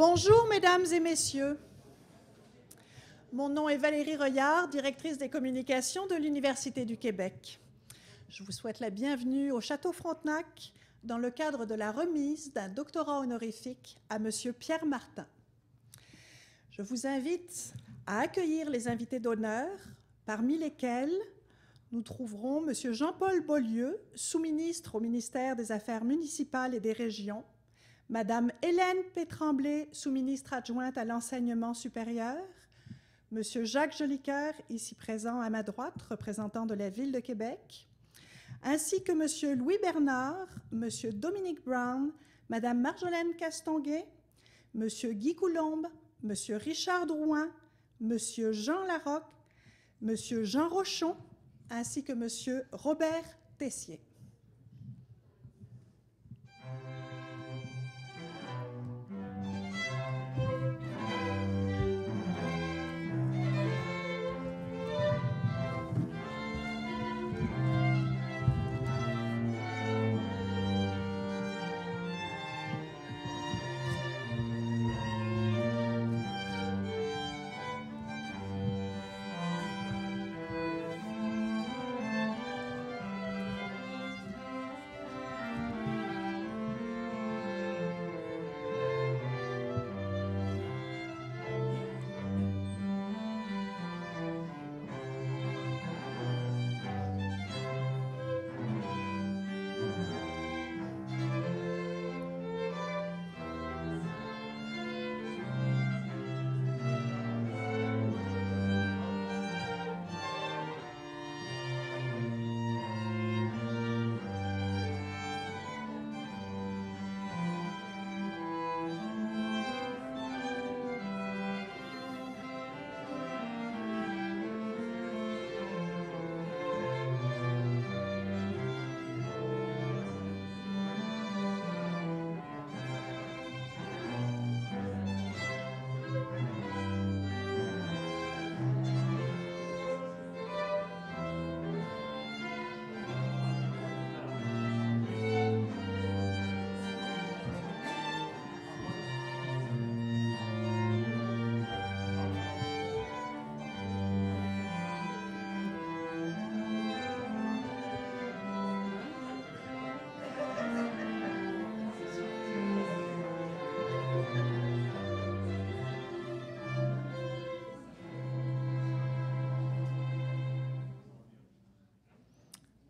Bonjour, mesdames et messieurs. Mon nom est Valérie Royard, directrice des communications de l'Université du Québec. Je vous souhaite la bienvenue au Château Frontenac dans le cadre de la remise d'un doctorat honorifique à Monsieur Pierre Martin. Je vous invite à accueillir les invités d'honneur, parmi lesquels nous trouverons Monsieur Jean-Paul Beaulieu, sous-ministre au ministère des Affaires municipales et des régions, Madame Hélène Pétremblay, sous-ministre adjointe à l'enseignement supérieur, Monsieur Jacques Jolicoeur, ici présent à ma droite, représentant de la Ville de Québec, ainsi que Monsieur Louis Bernard, Monsieur Dominique Brown, Madame Marjolaine Castonguay, Monsieur Guy Coulombe, Monsieur Richard Drouin, Monsieur Jean Larocque, Monsieur Jean Rochon, ainsi que Monsieur Robert Tessier.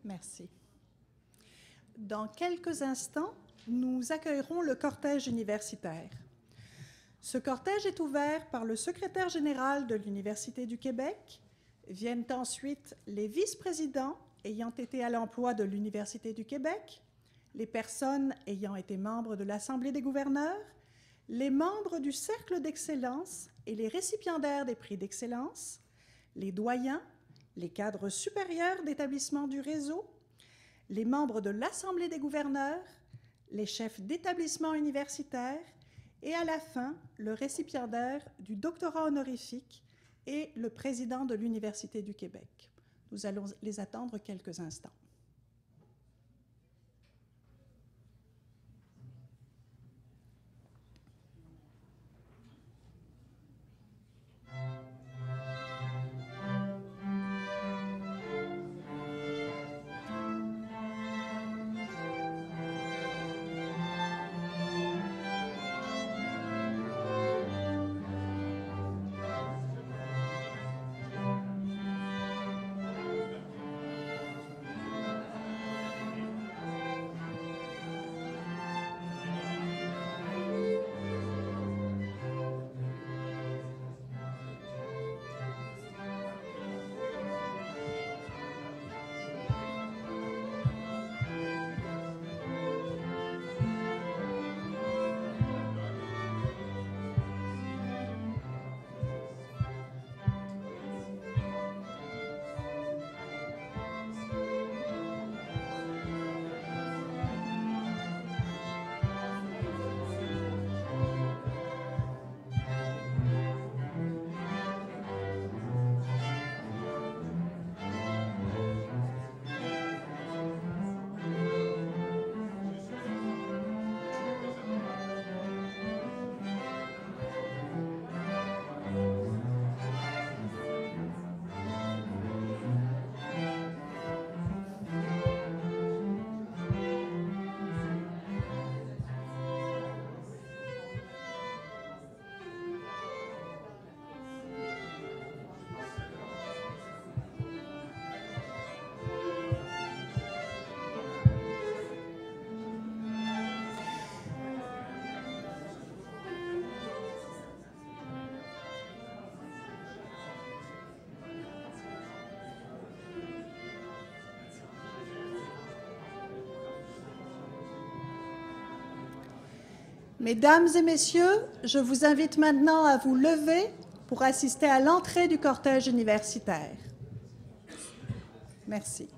Merci. Dans quelques instants, nous accueillerons le cortège universitaire. Ce cortège est ouvert par le secrétaire général de l'Université du Québec. Viennent ensuite les vice-présidents ayant été à l'emploi de l'Université du Québec, les personnes ayant été membres de l'Assemblée des gouverneurs, les membres du Cercle d'excellence et les récipiendaires des prix d'excellence, les doyens, les cadres supérieurs d'établissement du réseau, les membres de l'Assemblée des gouverneurs, les chefs d'établissement universitaire et à la fin, le récipiendaire du doctorat honorifique et le président de l'Université du Québec. Nous allons les attendre quelques instants. Mesdames et messieurs, je vous invite maintenant à vous lever pour assister à l'entrée du cortège universitaire. Merci.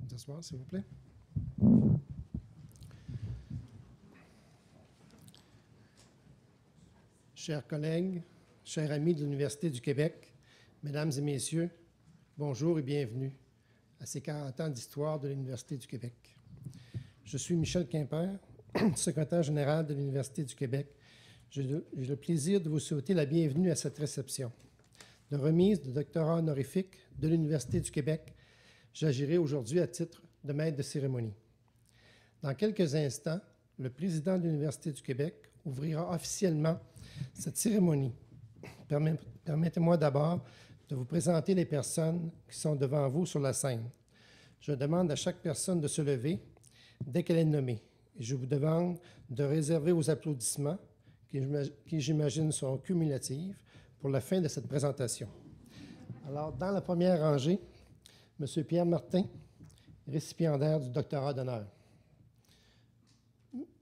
S'asseoir, s'il vous plaît. Chers collègues, chers amis de l'Université du Québec, mesdames et messieurs, bonjour et bienvenue à ces 40 ans d'histoire de l'Université du Québec. Je suis Michel Quimper, secrétaire général de l'Université du Québec. J'ai le plaisir de vous souhaiter la bienvenue à cette réception de remise de doctorat honorifique de l'Université du Québec. J'agirai aujourd'hui à titre de maître de cérémonie. Dans quelques instants, le président de l'Université du Québec ouvrira officiellement cette cérémonie. Permettez-moi d'abord de vous présenter les personnes qui sont devant vous sur la scène. Je demande à chaque personne de se lever dès qu'elle est nommée. Et je vous demande de réserver vos applaudissements, qui j'imagine seront cumulatifs, pour la fin de cette présentation. Alors, dans la première rangée, M. Pierre Martin, récipiendaire du doctorat d'honneur.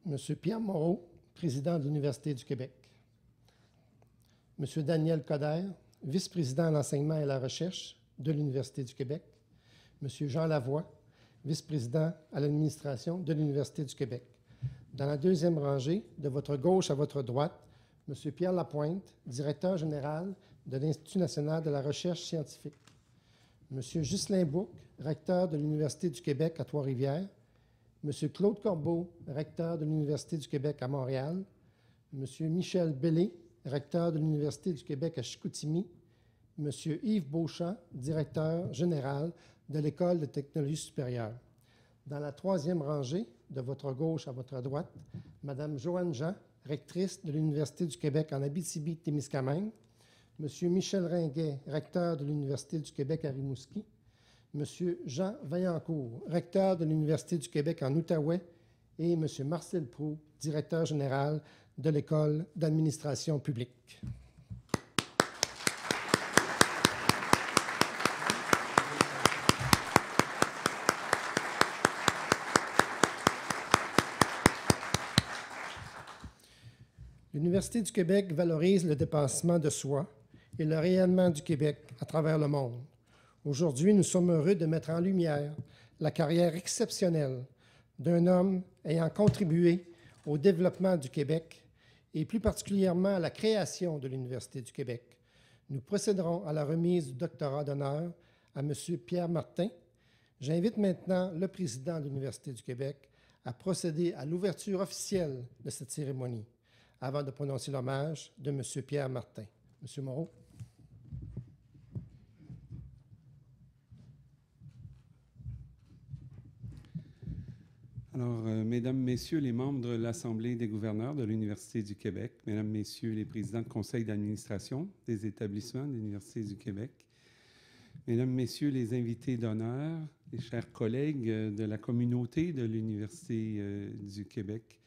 M. Pierre Moreau, président de l'Université du Québec. M. Daniel Coderre, vice-président à l'enseignement et à la recherche de l'Université du Québec. M. Jean Lavoie, vice-président à l'administration de l'Université du Québec. Dans la deuxième rangée, de votre gauche à votre droite, M. Pierre Lapointe, directeur général de l'Institut national de la recherche scientifique. M. Ghislain Bouc, recteur de l'Université du Québec à Trois-Rivières, M. Claude Corbeau, recteur de l'Université du Québec à Montréal, M. Michel Bellé, recteur de l'Université du Québec à Chicoutimi, M. Yves Beauchamp, directeur général de l'École de technologie supérieure. Dans la troisième rangée, de votre gauche à votre droite, Mme Joanne Jean, rectrice de l'Université du Québec en Abitibi-Témiscamingue, M. Michel Ringuet, recteur de l'Université du Québec à Rimouski, M. Jean Vaillancourt, recteur de l'Université du Québec en Outaouais, et M. Marcel Proulx, directeur général de l'École d'administration publique. L'Université du Québec valorise le dépassement de soi et le rayonnement du Québec à travers le monde. Aujourd'hui, nous sommes heureux de mettre en lumière la carrière exceptionnelle d'un homme ayant contribué au développement du Québec et plus particulièrement à la création de l'Université du Québec. Nous procéderons à la remise du doctorat d'honneur à M. Pierre Martin. J'invite maintenant le président de l'Université du Québec à procéder à l'ouverture officielle de cette cérémonie, avant de prononcer l'hommage de M. Pierre Martin. M. Moreau. Alors, Mesdames, Messieurs les membres de l'Assemblée des gouverneurs de l'Université du Québec, Mesdames, Messieurs les présidents de conseil d'administration des établissements de l'Université du Québec, Mesdames, Messieurs les invités d'honneur, les chers collègues de la communauté de l'Université du Québec,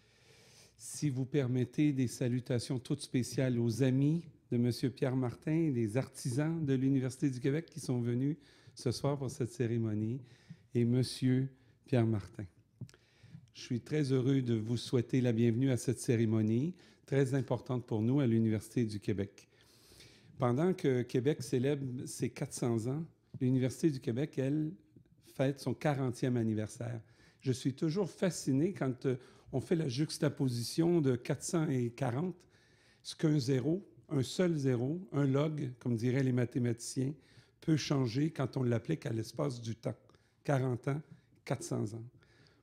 si vous permettez des salutations toutes spéciales aux amis de M. Pierre Martin et les artisans de l'Université du Québec qui sont venus ce soir pour cette cérémonie, et M. Pierre Martin. Je suis très heureux de vous souhaiter la bienvenue à cette cérémonie, très importante pour nous à l'Université du Québec. Pendant que Québec célèbre ses 400 ans, l'Université du Québec, elle, fête son 40e anniversaire. Je suis toujours fasciné quand on fait la juxtaposition de 400 et 40, ce qu'un zéro, un seul zéro, un log, comme diraient les mathématiciens, peut changer quand on l'applique à l'espace du temps. 40 ans, 400 ans.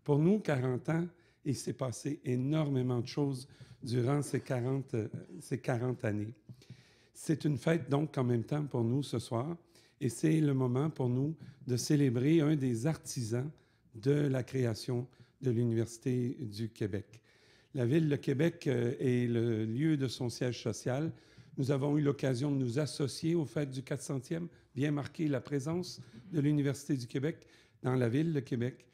Pour nous, 40 ans, il s'est passé énormément de choses durant ces 40 années. C'est une fête, donc, en même temps pour nous ce soir, et c'est le moment pour nous de célébrer un des artisans de la création de l'Université du Québec. La Ville de Québec est le lieu de son siège social. Nous avons eu l'occasion de nous associer aux fêtes du 400e, bien marquer la présence de l'Université du Québec dans la Ville de Québec.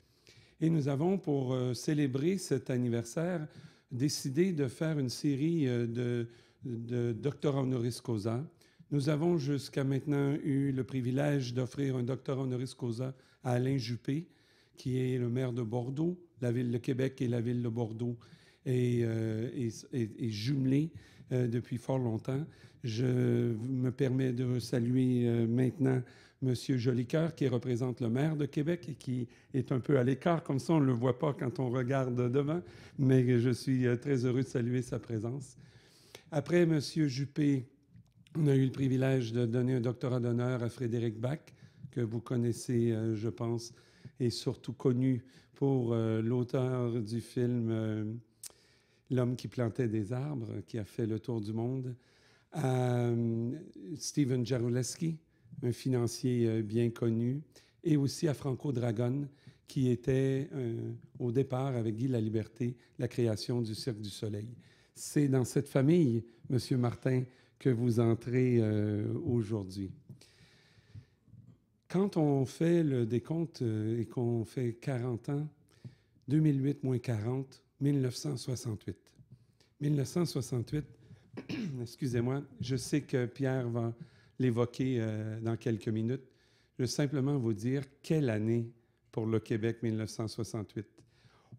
Et nous avons, pour célébrer cet anniversaire, décidé de faire une série de doctorats honoris causa. Nous avons jusqu'à maintenant eu le privilège d'offrir un doctorat honoris causa à Alain Juppé, qui est le maire de Bordeaux. La Ville de Québec et la Ville de Bordeaux est jumelée depuis fort longtemps. Je me permets de saluer maintenant M. Jolicoeur, qui représente le maire de Québec et qui est un peu à l'écart, comme ça on ne le voit pas quand on regarde devant, mais je suis très heureux de saluer sa présence. Après M. Juppé, on a eu le privilège de donner un doctorat d'honneur à Frédéric Bach, que vous connaissez, je pense, et surtout connu pour l'auteur du film L'homme qui plantait des arbres, qui a fait le tour du monde, à Stephen Jaruleski, un financier bien connu, et aussi à Franco Dragone, qui était au départ, avec Guy Laliberté, la création du Cirque du Soleil. C'est dans cette famille, M. Martin, que vous entrez aujourd'hui. Quand on fait le décompte et qu'on fait 40 ans, 2008 moins 40, 1968. 1968, excusez-moi, je sais que Pierre va l'évoquer dans quelques minutes. Je veux simplement vous dire quelle année pour le Québec 1968.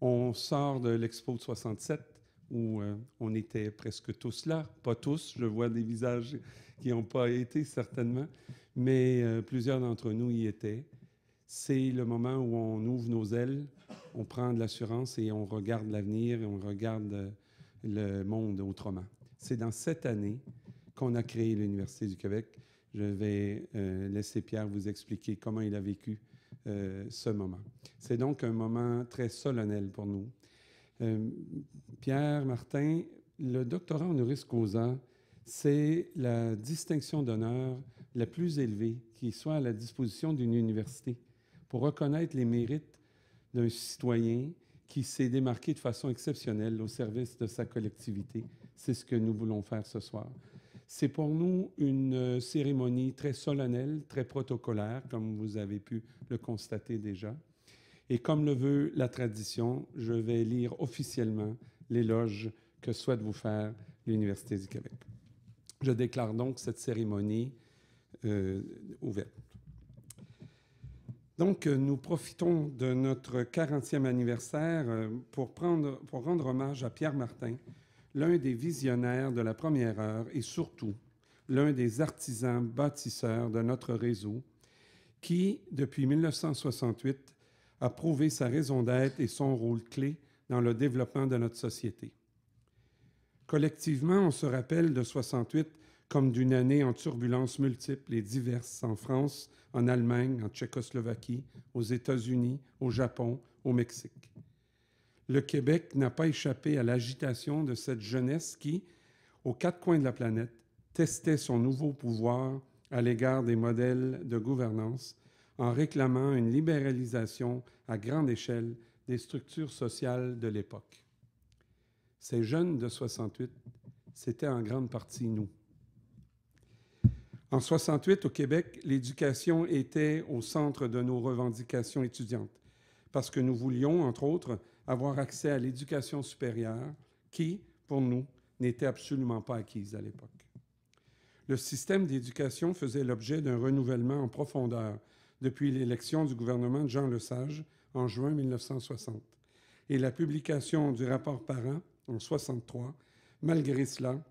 On sort de l'Expo de 67 où on était presque tous là. Pas tous, je vois des visages qui n'ont pas été certainement, mais plusieurs d'entre nous y étaient. C'est le moment où on ouvre nos ailes, on prend de l'assurance et on regarde l'avenir et on regarde le monde autrement. C'est dans cette année qu'on a créé l'Université du Québec. je vais laisser Pierre vous expliquer comment il a vécu ce moment. C'est donc un moment très solennel pour nous. Pierre Martin, le doctorat honoris causa, c'est la distinction d'honneur la plus élevée qui soit à la disposition d'une université pour reconnaître les mérites d'un citoyen qui s'est démarqué de façon exceptionnelle au service de sa collectivité. C'est ce que nous voulons faire ce soir. C'est pour nous une cérémonie très solennelle, très protocolaire, comme vous avez pu le constater déjà. Et comme le veut la tradition, je vais lire officiellement l'éloge que souhaite vous faire l'Université du Québec. Je déclare donc cette cérémonie ouverte. Donc, nous profitons de notre 40e anniversaire pour rendre hommage à Pierre Martin, l'un des visionnaires de la première heure et surtout l'un des artisans bâtisseurs de notre réseau qui, depuis 1968, a prouvé sa raison d'être et son rôle clé dans le développement de notre société. Collectivement, on se rappelle de 68 comme d'une année en turbulences multiples et diverses en France, en Allemagne, en Tchécoslovaquie, aux États-Unis, au Japon, au Mexique. Le Québec n'a pas échappé à l'agitation de cette jeunesse qui, aux quatre coins de la planète, testait son nouveau pouvoir à l'égard des modèles de gouvernance en réclamant une libéralisation à grande échelle des structures sociales de l'époque. Ces jeunes de 68, c'était en grande partie nous. En 68, au Québec, l'éducation était au centre de nos revendications étudiantes parce que nous voulions, entre autres, avoir accès à l'éducation supérieure qui, pour nous, n'était absolument pas acquise à l'époque. Le système d'éducation faisait l'objet d'un renouvellement en profondeur depuis l'élection du gouvernement de Jean Lesage en juin 1960 et la publication du rapport Parent en 1963. Malgré cela,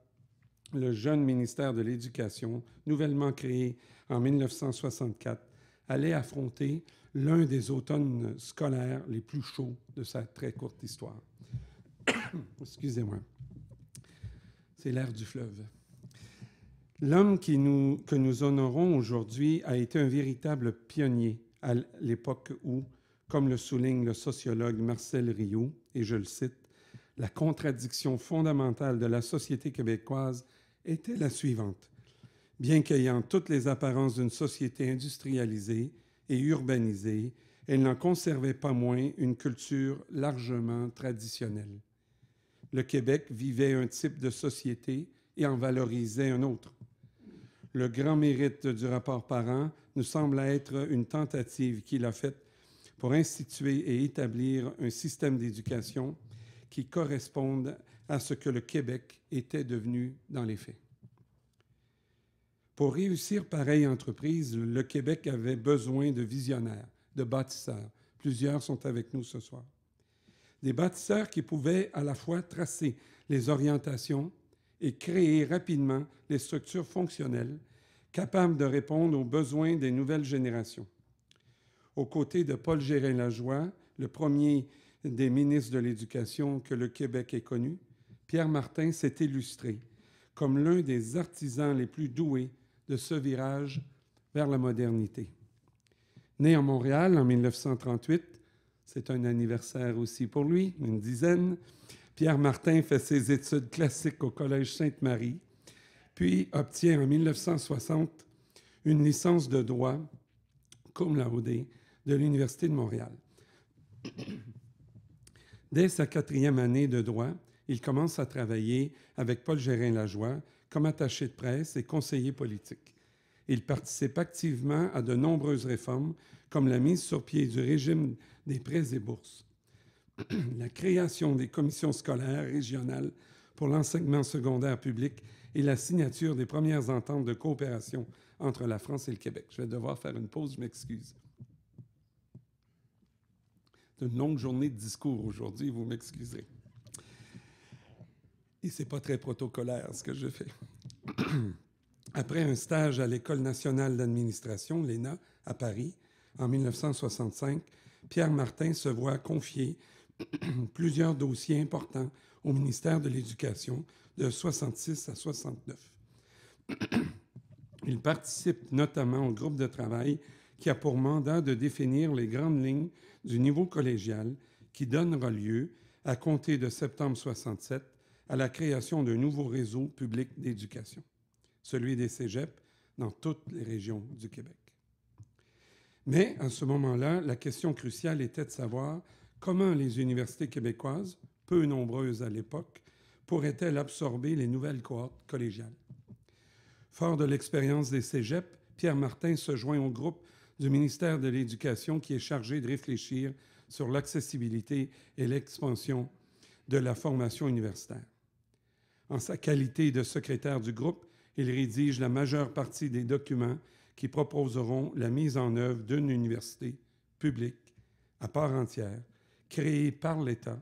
le jeune ministère de l'Éducation, nouvellement créé en 1964, allait affronter l'un des automnes scolaires les plus chauds de sa très courte histoire. Excusez-moi. C'est l'air du fleuve. L'homme que nous honorons aujourd'hui a été un véritable pionnier à l'époque où, comme le souligne le sociologue Marcel Rioux, et je le cite, « La contradiction fondamentale de la société québécoise était la suivante. Bien qu'ayant toutes les apparences d'une société industrialisée et urbanisée, elle n'en conservait pas moins une culture largement traditionnelle. Le Québec vivait un type de société et en valorisait un autre. Le grand mérite du rapport Parent nous semble être une tentative qu'il a faite pour instituer et établir un système d'éducation qui corresponde à ce que le Québec était devenu dans les faits. Pour réussir pareille entreprise, le Québec avait besoin de visionnaires, de bâtisseurs. Plusieurs sont avec nous ce soir. Des bâtisseurs qui pouvaient à la fois tracer les orientations et créer rapidement les structures fonctionnelles capables de répondre aux besoins des nouvelles générations. Aux côtés de Paul Gérin-Lajoie, le premier des ministres de l'Éducation que le Québec ait connu, Pierre Martin s'est illustré comme l'un des artisans les plus doués de ce virage vers la modernité. Né en Montréal en 1938, c'est un anniversaire aussi pour lui, une dizaine, Pierre Martin fait ses études classiques au Collège Sainte-Marie, puis obtient en 1960 une licence de droit cum laude de l'Université de Montréal. Dès sa 4e année de droit, il commence à travailler avec Paul Gérin-Lajoie comme attaché de presse et conseiller politique. Il participe activement à de nombreuses réformes, comme la mise sur pied du régime des prêts et bourses, la création des commissions scolaires régionales pour l'enseignement secondaire public et la signature des premières ententes de coopération entre la France et le Québec. Je vais devoir faire une pause, je m'excuse. C'est une longue journée de discours aujourd'hui, vous m'excuserez. Et ce n'est pas très protocolaire ce que je fais. Après un stage à l'École nationale d'administration, l'ENA, à Paris, en 1965, Pierre Martin se voit confier plusieurs dossiers importants au ministère de l'Éducation de 1966 à 1969. Il participe notamment au groupe de travail qui a pour mandat de définir les grandes lignes du niveau collégial qui donnera lieu, à compter de septembre 67, à la création d'un nouveau réseau public d'éducation, celui des cégeps dans toutes les régions du Québec. Mais à ce moment-là, la question cruciale était de savoir comment les universités québécoises, peu nombreuses à l'époque, pourraient-elles absorber les nouvelles cohortes collégiales. Fort de l'expérience des cégeps, Pierre Martin se joint au groupe du ministère de l'Éducation qui est chargé de réfléchir sur l'accessibilité et l'expansion de la formation universitaire. En sa qualité de secrétaire du groupe, il rédige la majeure partie des documents qui proposeront la mise en œuvre d'une université publique à part entière, créée par l'État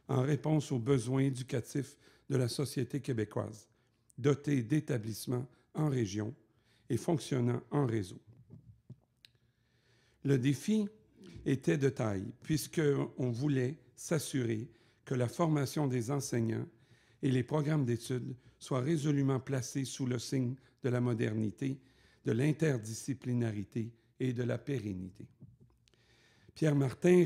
en réponse aux besoins éducatifs de la société québécoise, dotée d'établissements en région et fonctionnant en réseau. Le défi était de taille, puisqu'on voulait s'assurer que la formation des enseignants et les programmes d'études soient résolument placés sous le signe de la modernité, de l'interdisciplinarité et de la pérennité. Pierre Martin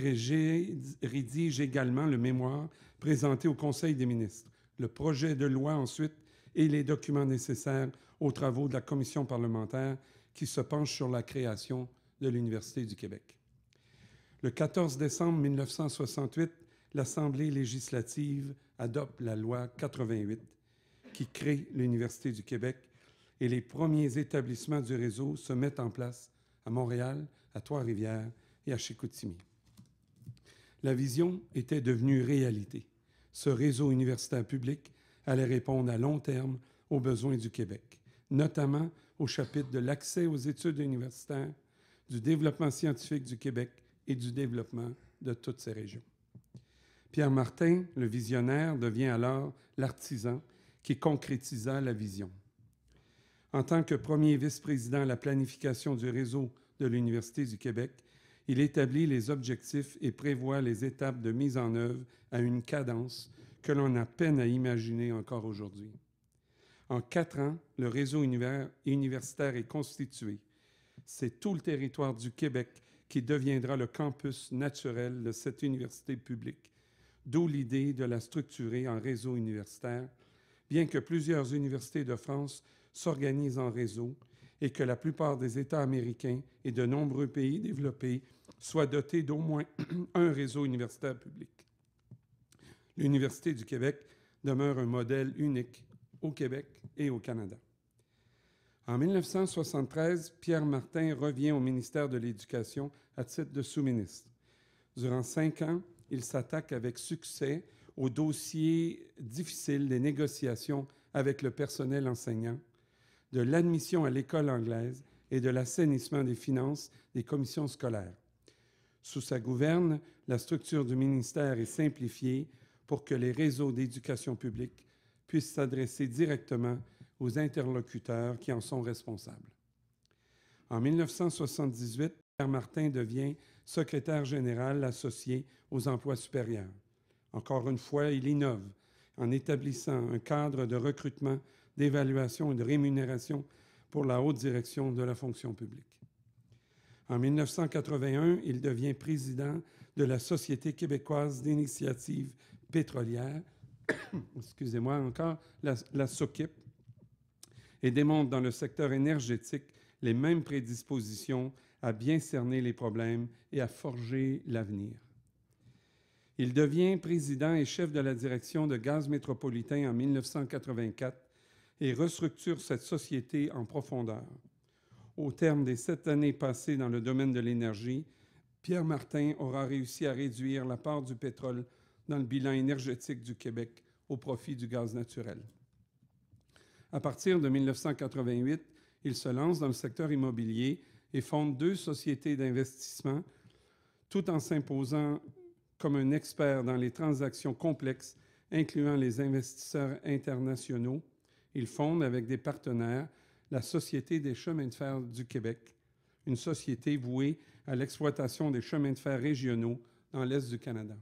rédige également le mémoire présenté au Conseil des ministres, le projet de loi ensuite et les documents nécessaires aux travaux de la commission parlementaire qui se penche sur la création de l'Université du Québec. Le 14 décembre 1968, l'Assemblée législative adopte la loi 88 qui crée l'Université du Québec et les premiers établissements du réseau se mettent en place à Montréal, à Trois-Rivières et à Chicoutimi. La vision était devenue réalité. Ce réseau universitaire public allait répondre à long terme aux besoins du Québec, notamment au chapitre de l'accès aux études universitaires, du développement scientifique du Québec et du développement de toutes ces régions. Pierre Martin, le visionnaire, devient alors l'artisan qui concrétisa la vision. En tant que premier vice-président à la planification du réseau de l'Université du Québec, il établit les objectifs et prévoit les étapes de mise en œuvre à une cadence que l'on a peine à imaginer encore aujourd'hui. En 4 ans, le réseau universitaire est constitué. C'est tout le territoire du Québec qui deviendra le campus naturel de cette université publique, d'où l'idée de la structurer en réseau universitaire, bien que plusieurs universités de France s'organisent en réseau et que la plupart des États américains et de nombreux pays développés soient dotés d'au moins un réseau universitaire public. L'Université du Québec demeure un modèle unique au Québec et au Canada. En 1973, Pierre Martin revient au ministère de l'Éducation à titre de sous-ministre. Durant 5 ans, il s'attaque avec succès au dossier difficile des négociations avec le personnel enseignant, de l'admission à l'école anglaise et de l'assainissement des finances des commissions scolaires. Sous sa gouverne, la structure du ministère est simplifiée pour que les réseaux d'éducation publique puissent s'adresser directement aux interlocuteurs qui en sont responsables. En 1978, Pierre Martin devient secrétaire général associé aux emplois supérieurs. Encore une fois, il innove en établissant un cadre de recrutement, d'évaluation et de rémunération pour la haute direction de la fonction publique. En 1981, il devient président de la Société québécoise d'initiative pétrolière, excusez-moi encore, la SOQIP, et démontre dans le secteur énergétique les mêmes prédispositions à bien cerner les problèmes et à forger l'avenir. Il devient président et chef de la direction de Gaz métropolitain en 1984 et restructure cette société en profondeur. Au terme des 7 années passées dans le domaine de l'énergie, Pierre Martin aura réussi à réduire la part du pétrole dans le bilan énergétique du Québec au profit du gaz naturel. À partir de 1988, il se lance dans le secteur immobilier et fonde 2 sociétés d'investissement, tout en s'imposant comme un expert dans les transactions complexes, incluant les investisseurs internationaux. Il fonde avec des partenaires la Société des chemins de fer du Québec, une société vouée à l'exploitation des chemins de fer régionaux dans l'Est du Canada.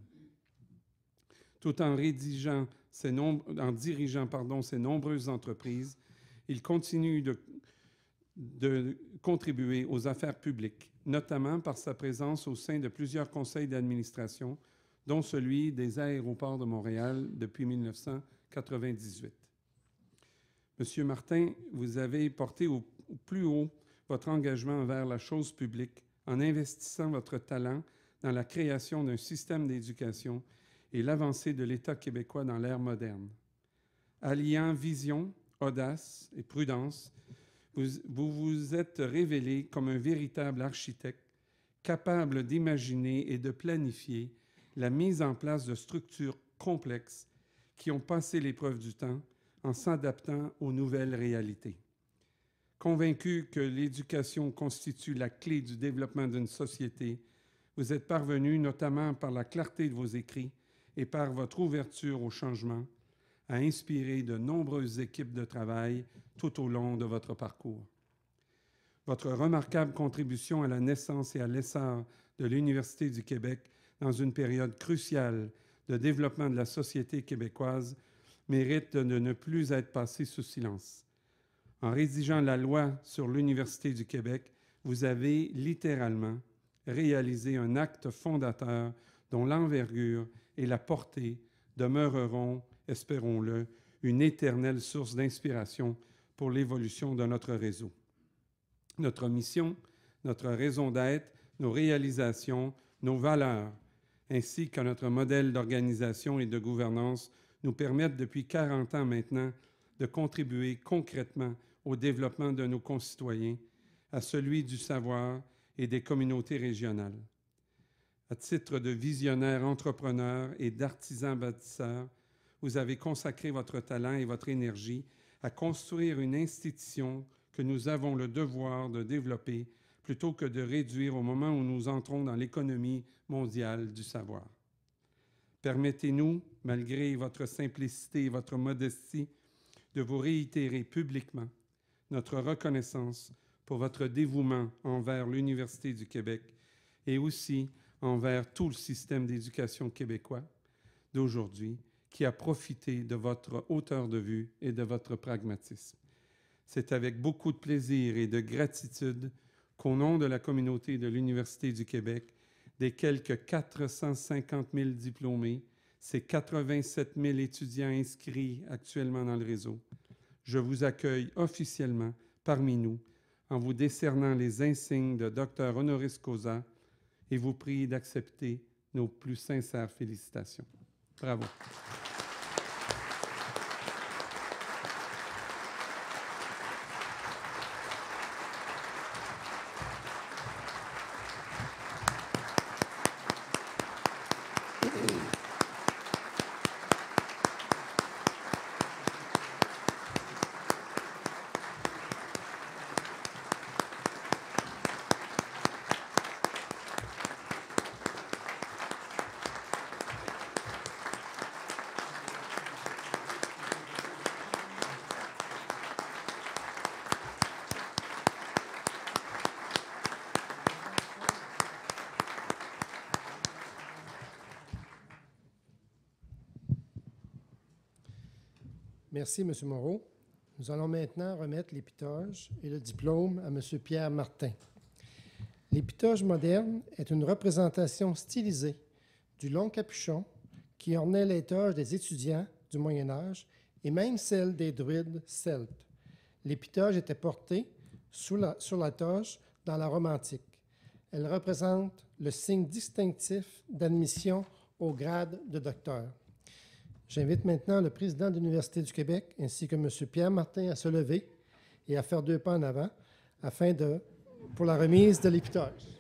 Tout en dirigeant ces nombreuses entreprises, il continue de contribuer aux affaires publiques, notamment par sa présence au sein de plusieurs conseils d'administration, dont celui des Aéroports de Montréal depuis 1998. Monsieur Martin, vous avez porté au plus haut votre engagement envers la chose publique en investissant votre talent dans la création d'un système d'éducation et l'avancée de l'État québécois dans l'ère moderne. Alliant vision, audace et prudence, vous vous êtes révélé comme un véritable architecte, capable d'imaginer et de planifier la mise en place de structures complexes qui ont passé l'épreuve du temps en s'adaptant aux nouvelles réalités. Convaincu que l'éducation constitue la clé du développement d'une société, vous êtes parvenu, notamment par la clarté de vos écrits et par votre ouverture au changement, à inspirer de nombreuses équipes de travail tout au long de votre parcours. Votre remarquable contribution à la naissance et à l'essor de l'Université du Québec dans une période cruciale de développement de la société québécoise mérite de ne plus être passée sous silence. En rédigeant la loi sur l'Université du Québec, vous avez littéralement réalisé un acte fondateur dont l'envergure et la portée demeureront, espérons-le, une éternelle source d'inspiration pour l'évolution de notre réseau. Notre mission, notre raison d'être, nos réalisations, nos valeurs, ainsi que notre modèle d'organisation et de gouvernance nous permettent depuis 40 ans maintenant de contribuer concrètement au développement de nos concitoyens, à celui du savoir et des communautés régionales. À titre de visionnaire entrepreneur et d'artisan bâtisseur, vous avez consacré votre talent et votre énergie à construire une institution que nous avons le devoir de développer plutôt que de réduire au moment où nous entrons dans l'économie mondiale du savoir. Permettez-nous, malgré votre simplicité et votre modestie, de vous réitérer publiquement notre reconnaissance pour votre dévouement envers l'Université du Québec et aussi envers tout le système d'éducation québécois d'aujourd'hui qui a profité de votre hauteur de vue et de votre pragmatisme. C'est avec beaucoup de plaisir et de gratitude qu'au nom de la communauté de l'Université du Québec, des quelques 450 000 diplômés, ces 87 000 étudiants inscrits actuellement dans le réseau, je vous accueille officiellement parmi nous en vous décernant les insignes de Dr honoris causa et vous prie d'accepter nos plus sincères félicitations. Bravo. Merci, M. Moreau. Nous allons maintenant remettre l'épitoge et le diplôme à M. Pierre Martin. L'épitoge moderne est une représentation stylisée du long capuchon qui ornait les toges des étudiants du Moyen Âge et même celle des druides celtes. L'épitoge était portée sur la toge dans la Rome antique. Elle représente le signe distinctif d'admission au grade de docteur. J'invite maintenant le président de l'Université du Québec ainsi que M. Pierre Martin à se lever et à faire 2 pas en avant pour la remise de l'épitoge.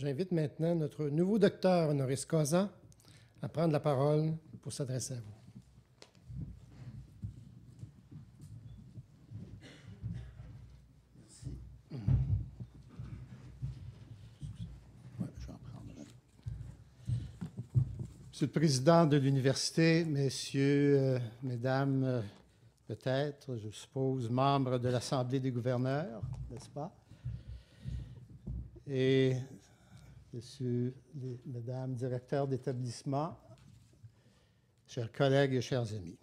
J'invite maintenant notre nouveau docteur honoris causa à prendre la parole pour s'adresser à vous. Monsieur le Président de l'Université, Messieurs, Mesdames, peut-être, je suppose, membres de l'Assemblée des gouverneurs, n'est-ce pas? Et Messieurs, Mesdames, directeurs d'établissement, chers collègues et chers amis.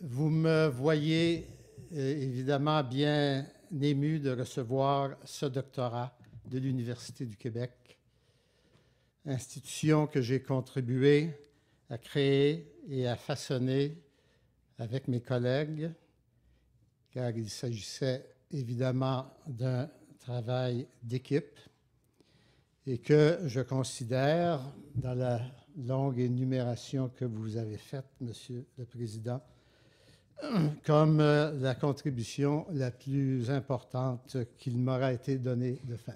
Vous me voyez évidemment bien ému de recevoir ce doctorat de l'Université du Québec, institution que j'ai contribué à créer et à façonner avec mes collègues, car il s'agissait évidemment d'un travail d'équipe et que je considère, dans la longue énumération que vous avez faite, Monsieur le Président, comme la contribution la plus importante qu'il m'aura été donné de faire.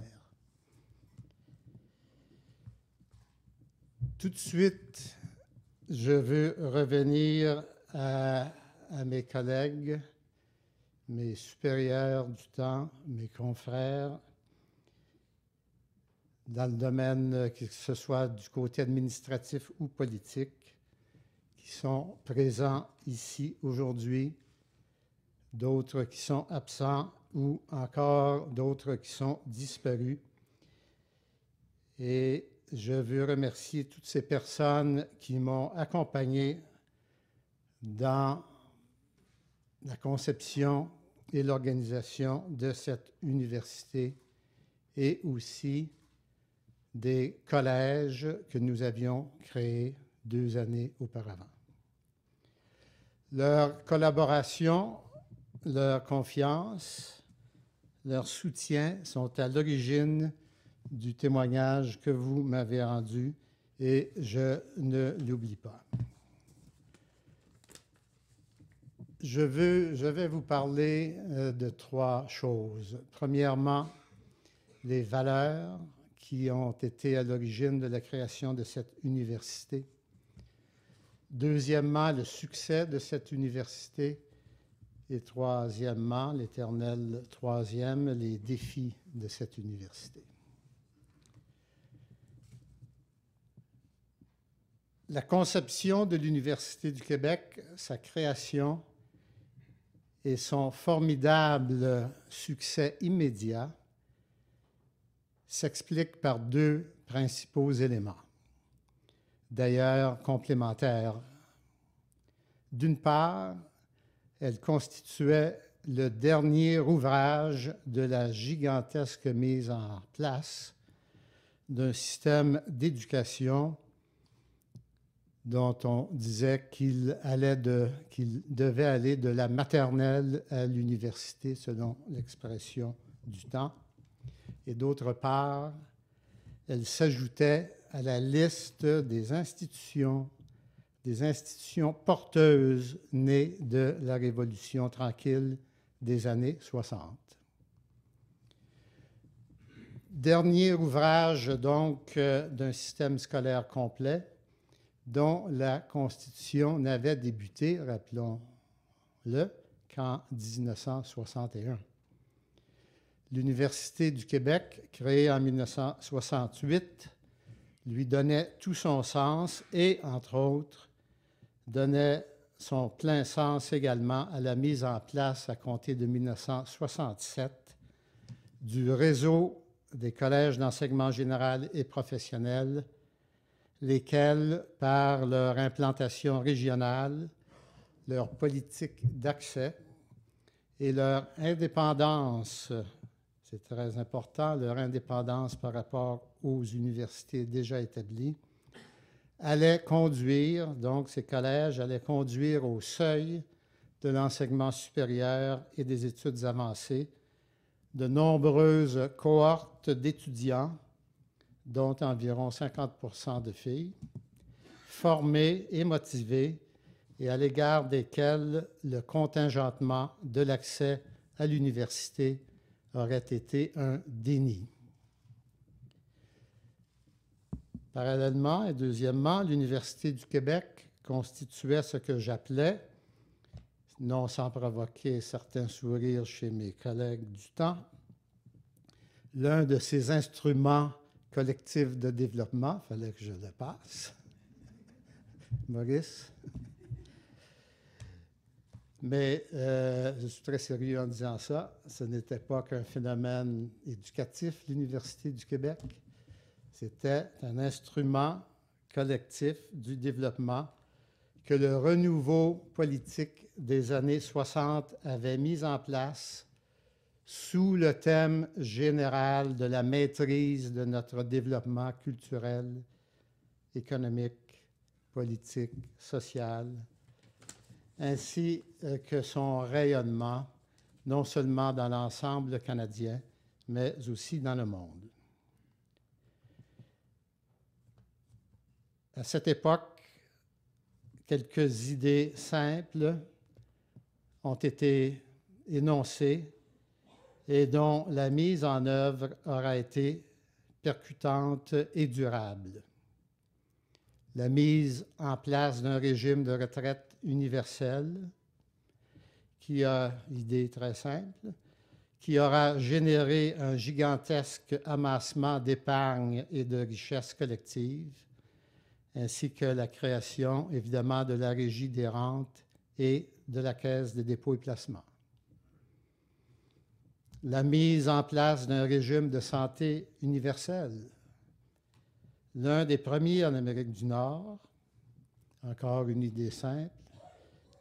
Tout de suite, je veux revenir à mes collègues, mes supérieurs du temps, mes confrères, dans le domaine, que ce soit du côté administratif ou politique, qui sont présents ici aujourd'hui, d'autres qui sont absents ou encore d'autres qui sont disparus. Et je veux remercier toutes ces personnes qui m'ont accompagné dans la conception et l'organisation de cette université et aussi des collèges que nous avions créés 2 années auparavant. Leur collaboration, leur confiance, leur soutien sont à l'origine du témoignage que vous m'avez rendu et je ne l'oublie pas. Je vais vous parler de 3 choses. Premièrement, les valeurs qui ont été à l'origine de la création de cette université. Deuxièmement, le succès de cette université. Et troisièmement, l'éternel troisième, les défis de cette université. La conception de l'Université du Québec, sa création et son formidable succès immédiat s'expliquent par 2 principaux éléments, d'ailleurs complémentaires. D'une part, elle constituait le dernier ouvrage de la gigantesque mise en place d'un système d'éducation dont on disait qu'il devait aller de la maternelle à l'université, selon l'expression du temps. Et d'autre part, elle s'ajoutait à la liste des institutions porteuses nées de la Révolution tranquille des années 60. Dernier ouvrage, donc, d'un système scolaire complet, dont la Constitution n'avait débuté, rappelons-le, qu'en 1961. L'Université du Québec, créée en 1968, lui donnait tout son sens et, entre autres, donnait son plein sens également à la mise en place, à compter de 1967, du réseau des collèges d'enseignement général et professionnel, lesquels, par leur implantation régionale, leur politique d'accès et leur indépendance, c'est très important, leur indépendance par rapport aux universités déjà établies, allaient conduire, donc ces collèges allaient conduire au seuil de l'enseignement supérieur et des études avancées de nombreuses cohortes d'étudiants, dont environ 50% de filles, formées et motivées et à l'égard desquelles le contingentement de l'accès à l'université aurait été un déni. Parallèlement et deuxièmement, l'Université du Québec constituait ce que j'appelais, non sans provoquer certains sourires chez mes collègues du temps, l'un de ces instruments collectifs de développement, il fallait que je le passe, Maurice. Mais je suis très sérieux en disant ça, ce n'était pas qu'un phénomène éducatif, l'Université du Québec, c'était un instrument collectif du développement que le renouveau politique des années 60 avait mis en place sous le thème général de la maîtrise de notre développement culturel, économique, politique, social, ainsi que son rayonnement, non seulement dans l'ensemble canadien, mais aussi dans le monde. À cette époque, quelques idées simples ont été énoncées et dont la mise en œuvre aura été percutante et durable. La mise en place d'un régime de retraite universel qui a, idée très simple, qui aura généré un gigantesque amassement d'épargne et de richesses collectives, ainsi que la création, évidemment, de la Régie des rentes et de la Caisse des dépôts et placements. La mise en place d'un régime de santé universel, l'un des premiers en Amérique du Nord, encore une idée simple,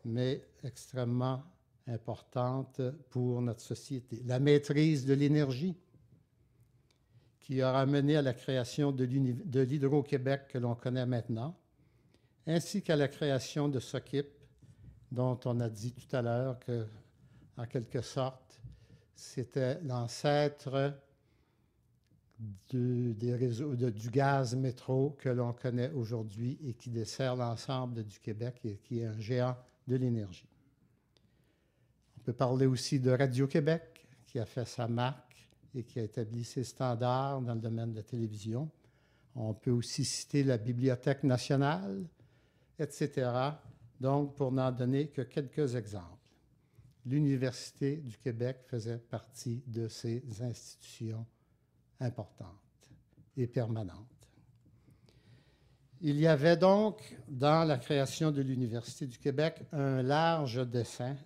mais extrêmement importante pour notre société. La maîtrise de l'énergie, qui aura mené à la création de l'Hydro-Québec que l'on connaît maintenant, ainsi qu'à la création de SOQIP, dont on a dit tout à l'heure que, en quelque sorte, c'était l'ancêtre des réseaux du gaz métro que l'on connaît aujourd'hui et qui dessert l'ensemble du Québec et qui est un géant de l'énergie. On peut parler aussi de Radio-Québec, qui a fait sa marque et qui a établi ses standards dans le domaine de la télévision. On peut aussi citer la Bibliothèque nationale, etc. Donc, pour n'en donner que quelques exemples, l'Université du Québec faisait partie de ces institutions importantes et permanentes. Il y avait donc, dans la création de l'Université du Québec, un large dessein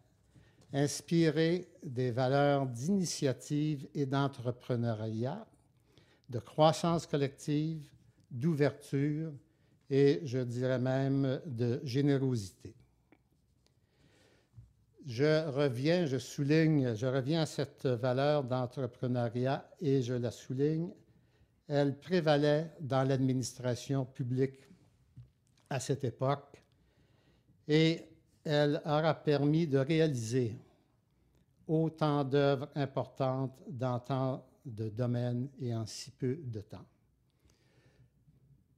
inspiré des valeurs d'initiative et d'entrepreneuriat, de croissance collective, d'ouverture et, je dirais même, de générosité. Je reviens à cette valeur d'entrepreneuriat et je la souligne. Elle prévalait dans l'administration publique à cette époque et elle aura permis de réaliser autant d'œuvres importantes dans tant de domaines et en si peu de temps.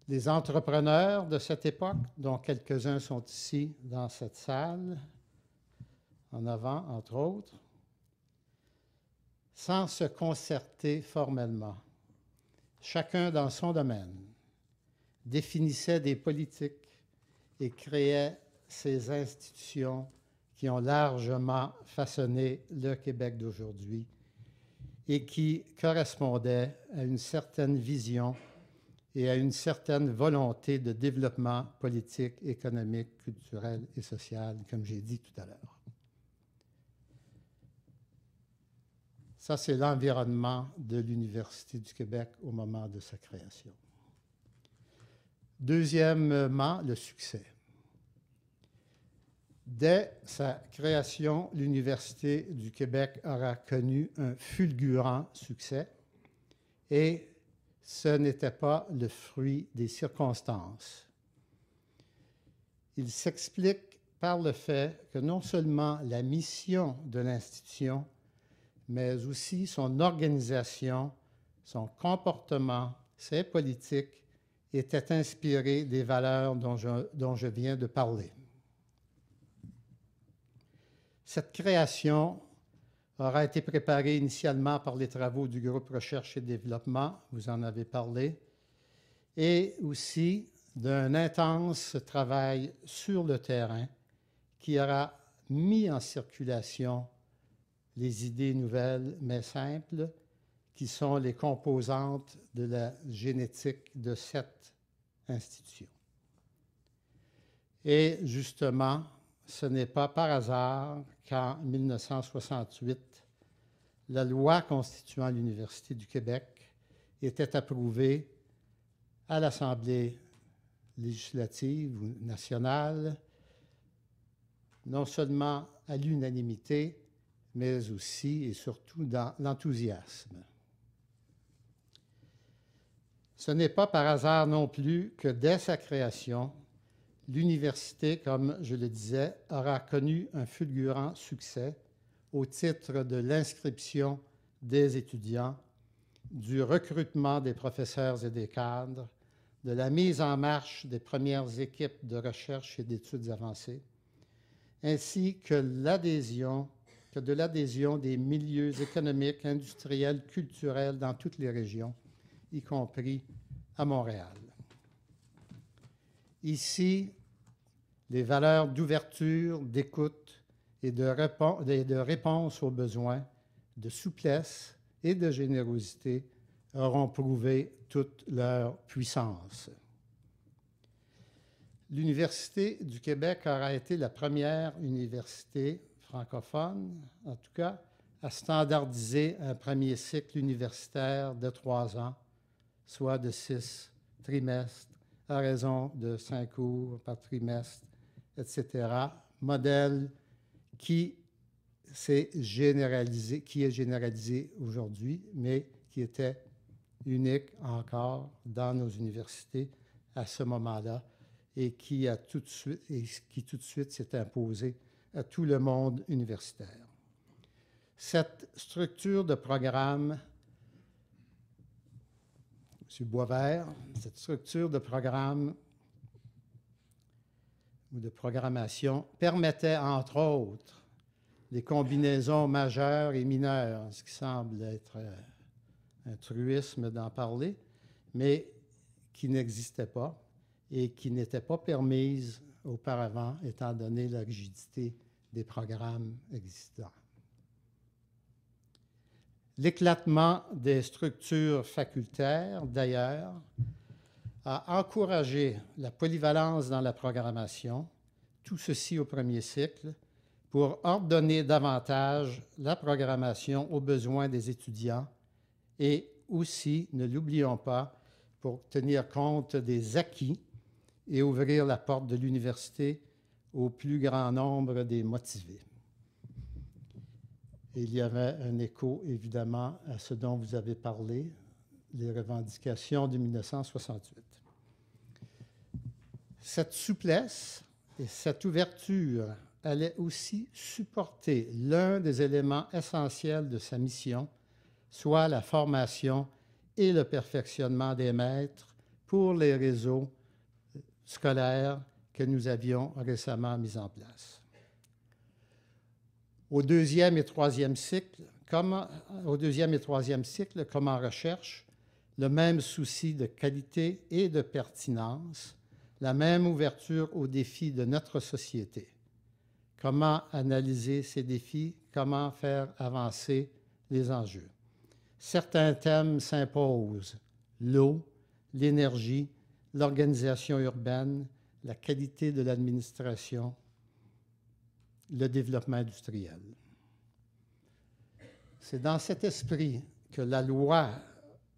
Les entrepreneurs de cette époque, dont quelques-uns sont ici dans cette salle, en avant, entre autres, sans se concerter formellement, chacun dans son domaine, définissait des politiques et créait ces institutions qui ont largement façonné le Québec d'aujourd'hui et qui correspondaient à une certaine vision et à une certaine volonté de développement politique, économique, culturel et social, comme j'ai dit tout à l'heure. Ça, c'est l'environnement de l'Université du Québec au moment de sa création. Deuxièmement, le succès. Dès sa création, l'Université du Québec aura connu un fulgurant succès et ce n'était pas le fruit des circonstances. Il s'explique par le fait que non seulement la mission de l'institution, mais aussi son organisation, son comportement, ses politiques étaient inspirés des valeurs dont je viens de parler. Cette création aura été préparé initialement par les travaux du groupe Recherche et Développement, vous en avez parlé, et aussi d'un intense travail sur le terrain qui aura mis en circulation les idées nouvelles mais simples qui sont les composantes de la génétique de cette institution. Et justement, ce n'est pas par hasard qu'en 1968, la loi constituant l'Université du Québec était approuvée à l'Assemblée législative ou nationale, non seulement à l'unanimité, mais aussi et surtout dans l'enthousiasme. Ce n'est pas par hasard non plus que dès sa création, l'université, comme je le disais, aura connu un fulgurant succès au titre de l'inscription des étudiants, du recrutement des professeurs et des cadres, de la mise en marche des premières équipes de recherche et d'études avancées, ainsi que de l'adhésion des milieux économiques, industriels, culturels dans toutes les régions, y compris à Montréal. Ici, les valeurs d'ouverture, d'écoute et de réponse aux besoins, de souplesse et de générosité auront prouvé toute leur puissance. L'Université du Québec aura été la première université francophone, en tout cas, à standardiser un premier cycle universitaire de 3 ans, soit de 6 trimestres, à raison de 5 cours par trimestre, etc. Modèle qui est généralisé aujourd'hui, mais qui était unique encore dans nos universités à ce moment-là et qui tout de suite s'est imposé à tout le monde universitaire. Cette structure de programme, M. Boisvert, cette structure de programme ou de programmation permettait, entre autres, des combinaisons majeures et mineures, ce qui semble être un truisme d'en parler, mais qui n'existait pas et qui n'était pas permise auparavant, étant donné la rigidité des programmes existants. L'éclatement des structures facultaires, d'ailleurs, a encouragé la polyvalence dans la programmation, tout ceci au premier cycle, pour ordonner davantage la programmation aux besoins des étudiants et aussi, ne l'oublions pas, pour tenir compte des acquis et ouvrir la porte de l'université au plus grand nombre des motivés. Et il y avait un écho, évidemment, à ce dont vous avez parlé, les revendications de 1968. Cette souplesse et cette ouverture allait aussi supporter l'un des éléments essentiels de sa mission, soit la formation et le perfectionnement des maîtres pour les réseaux scolaires que nous avions récemment mis en place. Au deuxième et troisième cycle, comme en recherche, le même souci de qualité et de pertinence, la même ouverture aux défis de notre société. Comment analyser ces défis? Comment faire avancer les enjeux? Certains thèmes s'imposent: l'eau, l'énergie, l'organisation urbaine, la qualité de l'administration, le développement industriel. C'est dans cet esprit que la loi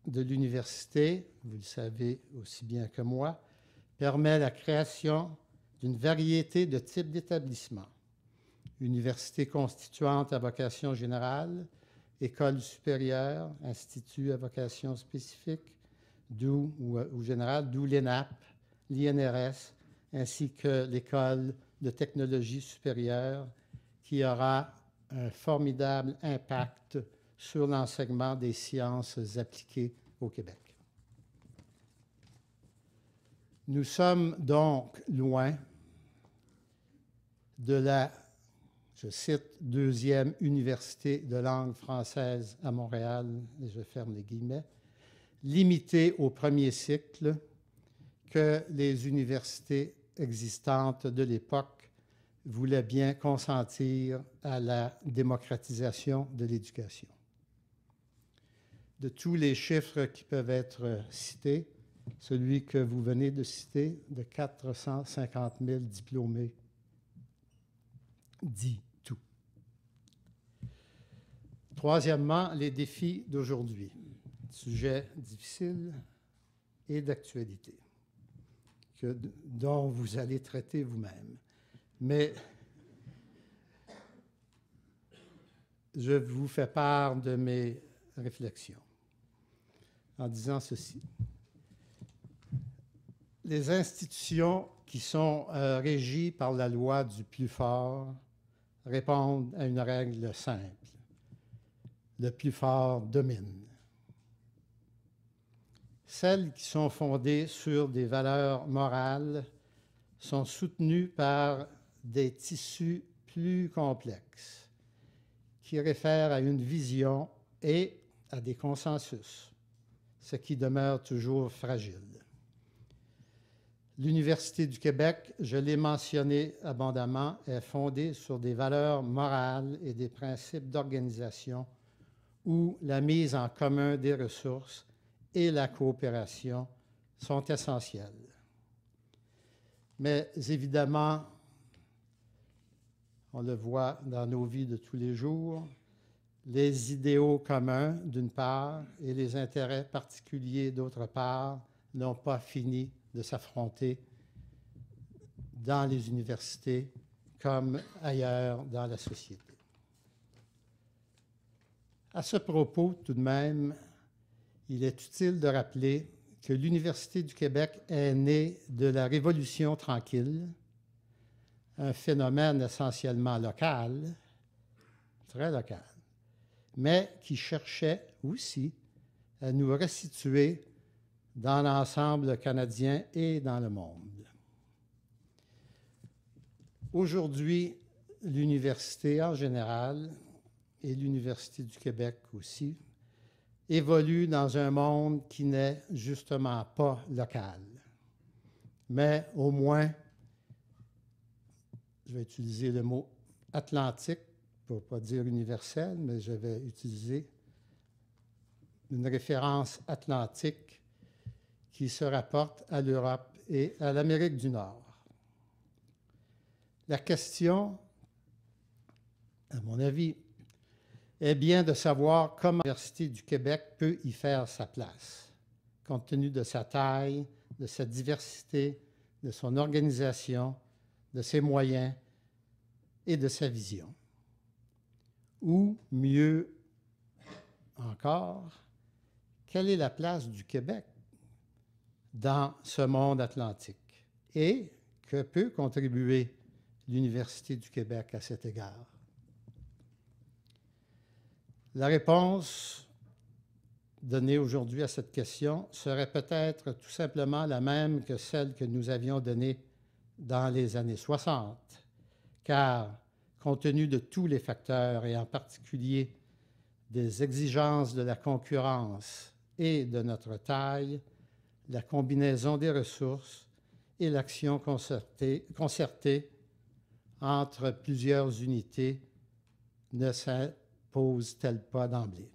de l'université, vous le savez aussi bien que moi, permet la création d'une variété de types d'établissements. Université constituante à vocation générale, école supérieure, institut à vocation spécifique, ou générale, d'où l'ENAP, l'INRS, ainsi que l'école de technologie supérieure, qui aura un formidable impact sur l'enseignement des sciences appliquées au Québec. Nous sommes donc loin de la je cite, deuxième université de langue française à Montréal, et je ferme les guillemets, limitée au premier cycle que les universités existantes de l'époque voulaient bien consentir à la démocratisation de l'éducation. De tous les chiffres qui peuvent être cités, celui que vous venez de citer, de 450 000 diplômés, dit tout. Troisièmement, les défis d'aujourd'hui. Sujet difficile et d'actualité, dont vous allez traiter vous-même. Mais je vous fais part de mes réflexions en disant ceci. Les institutions qui sont régies par la loi du plus fort répondent à une règle simple. Le plus fort domine. Celles qui sont fondées sur des valeurs morales sont soutenues par des tissus plus complexes qui réfèrent à une vision et à des consensus, ce qui demeure toujours fragile. L'Université du Québec, je l'ai mentionné abondamment, est fondée sur des valeurs morales et des principes d'organisation où la mise en commun des ressources et la coopération sont essentielles. Mais évidemment, on le voit dans nos vies de tous les jours, les idéaux communs, d'une part, et les intérêts particuliers, d'autre part, n'ont pas fini de s'affronter dans les universités comme ailleurs dans la société. À ce propos, tout de même, il est utile de rappeler que l'Université du Québec est née de la Révolution tranquille, un phénomène essentiellement local, très local, mais qui cherchait aussi à nous resituer dans l'ensemble canadien et dans le monde. Aujourd'hui, l'université en général, et l'Université du Québec aussi, évolue dans un monde qui n'est justement pas local, mais au moins, je vais utiliser le mot atlantique, pour ne pas dire universel, mais je vais utiliser une référence atlantique qui se rapporte à l'Europe et à l'Amérique du Nord. La question, à mon avis, est bien de savoir comment l'Université du Québec peut y faire sa place, compte tenu de sa taille, de sa diversité, de son organisation, de ses moyens et de sa vision. Ou, mieux encore, quelle est la place du Québec dans ce monde atlantique et que peut contribuer l'Université du Québec à cet égard? La réponse donnée aujourd'hui à cette question serait peut-être tout simplement la même que celle que nous avions donnée dans les années 60, car compte tenu de tous les facteurs et en particulier des exigences de la concurrence et de notre taille, la combinaison des ressources et l'action concertée entre plusieurs unités ne s'impose-t-elle pas d'emblée?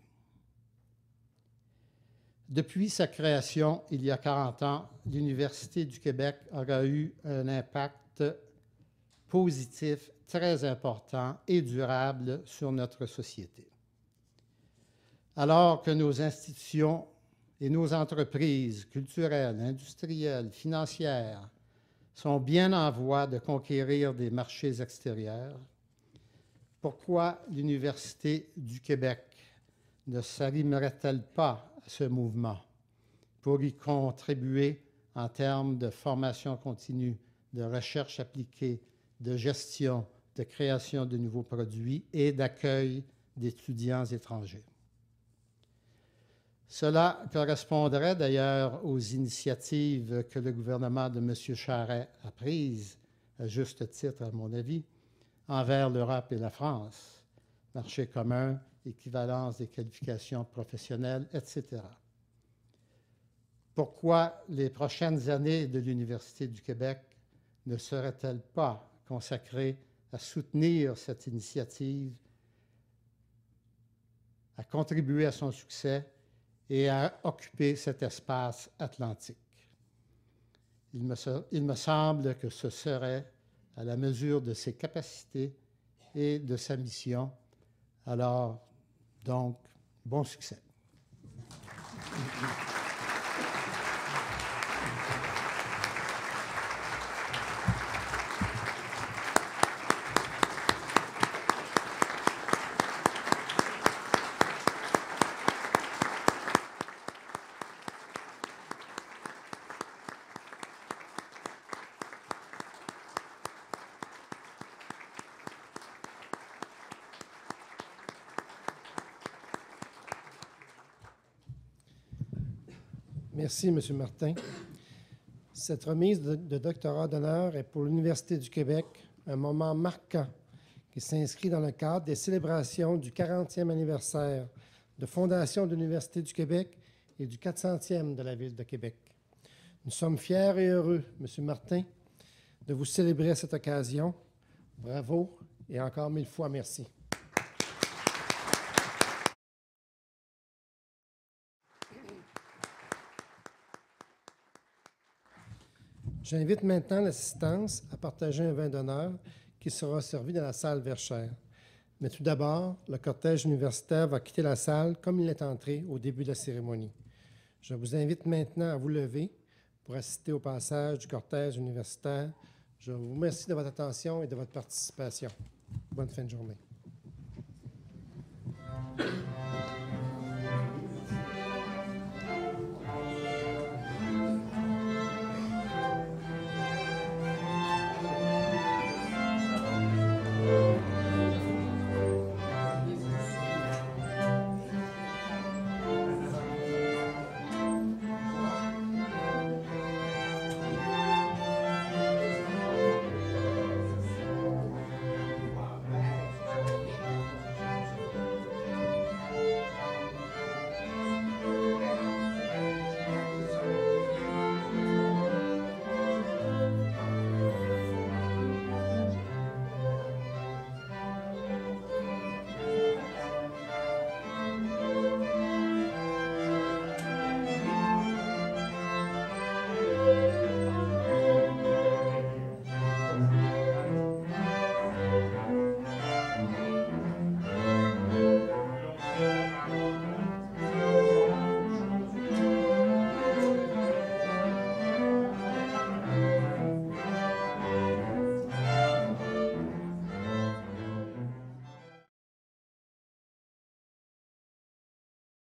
Depuis sa création, il y a 40 ans, l'Université du Québec aura eu un impact positif très important et durable sur notre société. Alors que nos institutions et nos entreprises culturelles, industrielles, financières sont bien en voie de conquérir des marchés extérieurs, pourquoi l'Université du Québec ne s'arrimerait-elle pas à ce mouvement pour y contribuer en termes de formation continue, de recherche appliquée, de gestion, de création de nouveaux produits et d'accueil d'étudiants étrangers? Cela correspondrait d'ailleurs aux initiatives que le gouvernement de M. Charest a prises, à juste titre à mon avis, envers l'Europe et la France, marché commun, équivalence des qualifications professionnelles, etc. Pourquoi les prochaines années de l'Université du Québec ne seraient-elles pas consacrées à soutenir cette initiative, à contribuer à son succès et à occuper cet espace atlantique? Il me semble que ce serait à la mesure de ses capacités et de sa mission. Alors, donc, bon succès. Merci, M. Martin. Cette remise de doctorat d'honneur est pour l'Université du Québec un moment marquant qui s'inscrit dans le cadre des célébrations du 40e anniversaire de fondation de l'Université du Québec et du 400e de la Ville de Québec. Nous sommes fiers et heureux, M. Martin, de vous célébrer à cette occasion. Bravo et encore 1000 fois merci. J'invite maintenant l'assistance à partager un vin d'honneur qui sera servi dans la salle Verchères. Mais tout d'abord, le cortège universitaire va quitter la salle comme il est entré au début de la cérémonie. Je vous invite maintenant à vous lever pour assister au passage du cortège universitaire. Je vous remercie de votre attention et de votre participation. Bonne fin de journée.